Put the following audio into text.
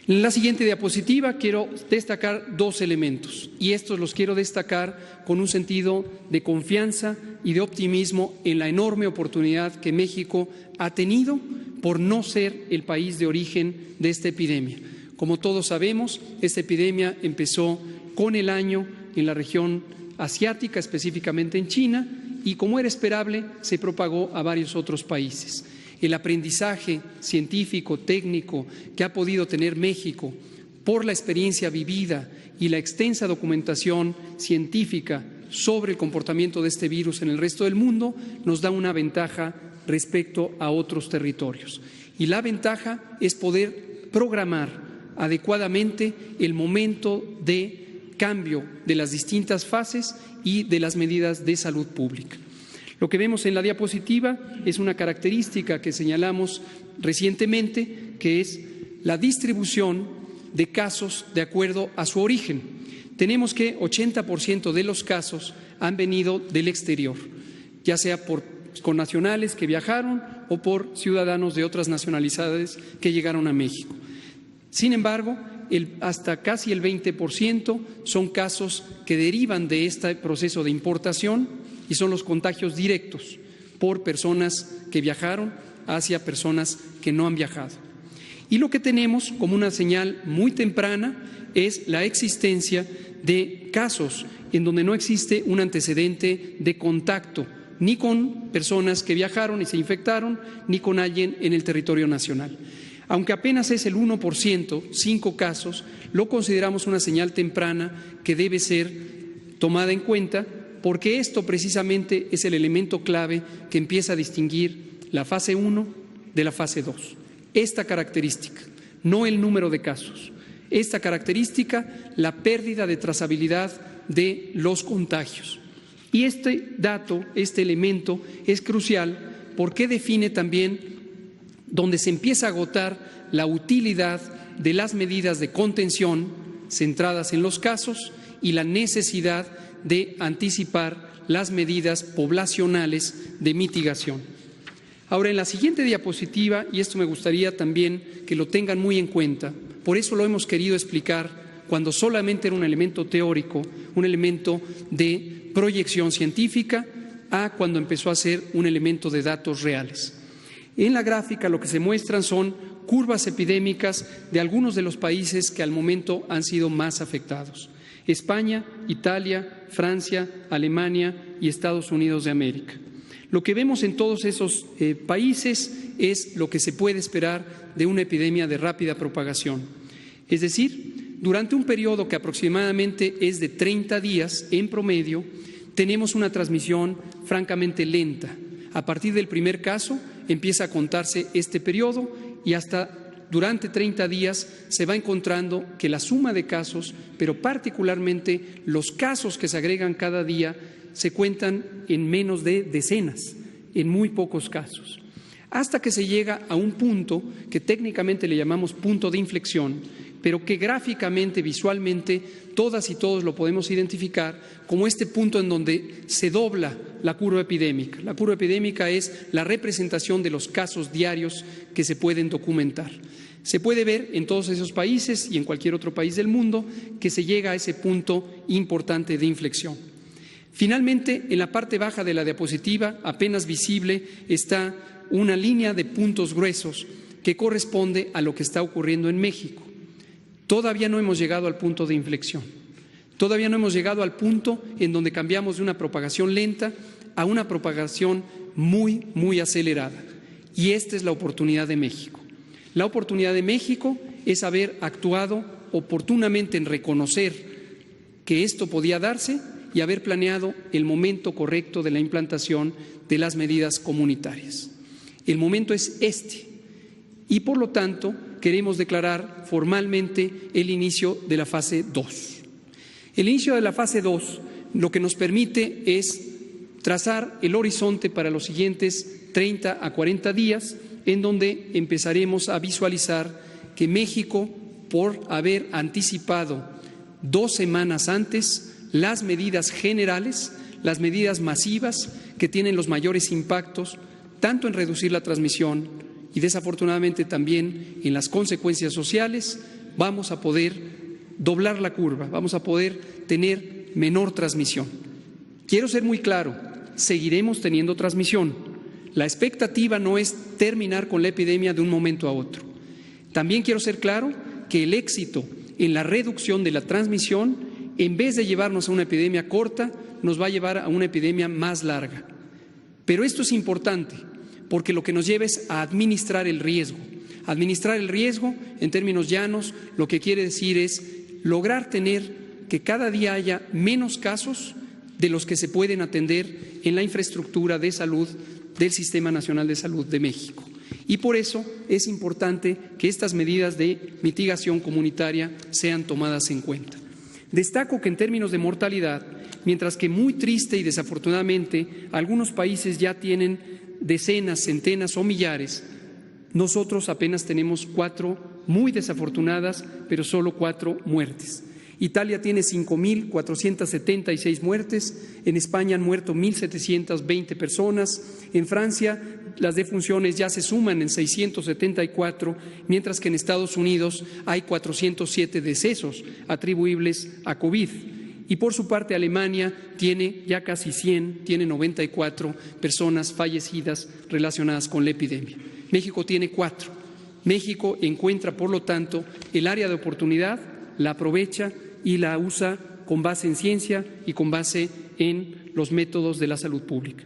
En la siguiente diapositiva quiero destacar dos elementos, y estos los quiero destacar con un sentido de confianza y de optimismo en la enorme oportunidad que México ha tenido por no ser el país de origen de esta epidemia. Como todos sabemos, esta epidemia empezó con el año en la región asiática, específicamente en China, y como era esperable, se propagó a varios otros países. El aprendizaje científico, técnico que ha podido tener México por la experiencia vivida y la extensa documentación científica sobre el comportamiento de este virus en el resto del mundo nos da una ventaja respecto a otros territorios. Y la ventaja es poder programar adecuadamente el momento de cambio de las distintas fases y de las medidas de salud pública. Lo que vemos en la diapositiva es una característica que señalamos recientemente, que es la distribución de casos de acuerdo a su origen. Tenemos que 80% de los casos han venido del exterior, ya sea por connacionales que viajaron o por ciudadanos de otras nacionalidades que llegaron a México. Sin embargo, hasta casi el 20% son casos que derivan de este proceso de importación y son los contagios directos por personas que viajaron hacia personas que no han viajado. Y lo que tenemos como una señal muy temprana es la existencia de casos en donde no existe un antecedente de contacto ni con personas que viajaron y se infectaron, ni con alguien en el territorio nacional. Aunque apenas es el 1%, 5 casos, lo consideramos una señal temprana que debe ser tomada en cuenta, porque esto precisamente es el elemento clave que empieza a distinguir la fase 1 de la fase 2. Esta característica, no el número de casos, esta característica, la pérdida de trazabilidad de los contagios. Y este dato, este elemento es crucial porque define también donde se empieza a agotar la utilidad de las medidas de contención centradas en los casos y la necesidad de anticipar las medidas poblacionales de mitigación. Ahora, en la siguiente diapositiva, y esto me gustaría también que lo tengan muy en cuenta, por eso lo hemos querido explicar cuando solamente era un elemento teórico, un elemento de proyección científica, a cuando empezó a ser un elemento de datos reales. En la gráfica lo que se muestran son curvas epidémicas de algunos de los países que al momento han sido más afectados: España, Italia, Francia, Alemania y Estados Unidos de América. Lo que vemos en todos esos países es lo que se puede esperar de una epidemia de rápida propagación. Es decir, durante un periodo que aproximadamente es de 30 días en promedio, tenemos una transmisión francamente lenta. A partir del primer caso empieza a contarse este periodo y hasta durante 30 días se va encontrando que la suma de casos, pero particularmente los casos que se agregan cada día, se cuentan en menos de decenas, en muy pocos casos, hasta que se llega a un punto que técnicamente le llamamos punto de inflexión, pero que gráficamente, visualmente, todas y todos lo podemos identificar como este punto en donde se dobla la curva epidémica. La curva epidémica es la representación de los casos diarios que se pueden documentar. Se puede ver en todos esos países y en cualquier otro país del mundo que se llega a ese punto importante de inflexión. Finalmente, en la parte baja de la diapositiva, apenas visible, está una línea de puntos gruesos que corresponde a lo que está ocurriendo en México. Todavía no hemos llegado al punto de inflexión. Todavía no hemos llegado al punto en donde cambiamos de una propagación lenta a una propagación muy, muy acelerada. Y esta es la oportunidad de México. La oportunidad de México es haber actuado oportunamente en reconocer que esto podía darse y haber planeado el momento correcto de la implantación de las medidas comunitarias. El momento es este y, por lo tanto, queremos declarar formalmente el inicio de la fase 2. El inicio de la fase 2 lo que nos permite es trazar el horizonte para los siguientes 30 a 40 días, en donde empezaremos a visualizar que México, por haber anticipado 2 semanas antes las medidas generales, las medidas masivas que tienen los mayores impactos, tanto en reducir la transmisión y desafortunadamente también en las consecuencias sociales, vamos a poder doblar la curva, vamos a poder tener menor transmisión. Quiero ser muy claro, seguiremos teniendo transmisión. La expectativa no es terminar con la epidemia de un momento a otro. También quiero ser claro que el éxito en la reducción de la transmisión, en vez de llevarnos a una epidemia corta, nos va a llevar a una epidemia más larga. Pero esto es importante porque lo que nos lleva es a administrar el riesgo. Administrar el riesgo, en términos llanos, lo que quiere decir es lograr tener que cada día haya menos casos de los que se pueden atender en la infraestructura de salud del Sistema Nacional de Salud de México. Y por eso es importante que estas medidas de mitigación comunitaria sean tomadas en cuenta. Destaco que en términos de mortalidad, mientras que muy triste y desafortunadamente algunos países ya tienen decenas, centenas o millares, nosotros apenas tenemos 4 muy desafortunadas, pero solo 4 muertes. Italia tiene 5.476 muertes, en España han muerto 1.720 personas, en Francia las defunciones ya se suman en 674, mientras que en Estados Unidos hay 407 decesos atribuibles a COVID. Y por su parte Alemania tiene ya casi 100, tiene 94 personas fallecidas relacionadas con la epidemia. México tiene 4. México encuentra, por lo tanto, el área de oportunidad, la aprovecha y la usa con base en ciencia y con base en los métodos de la salud pública.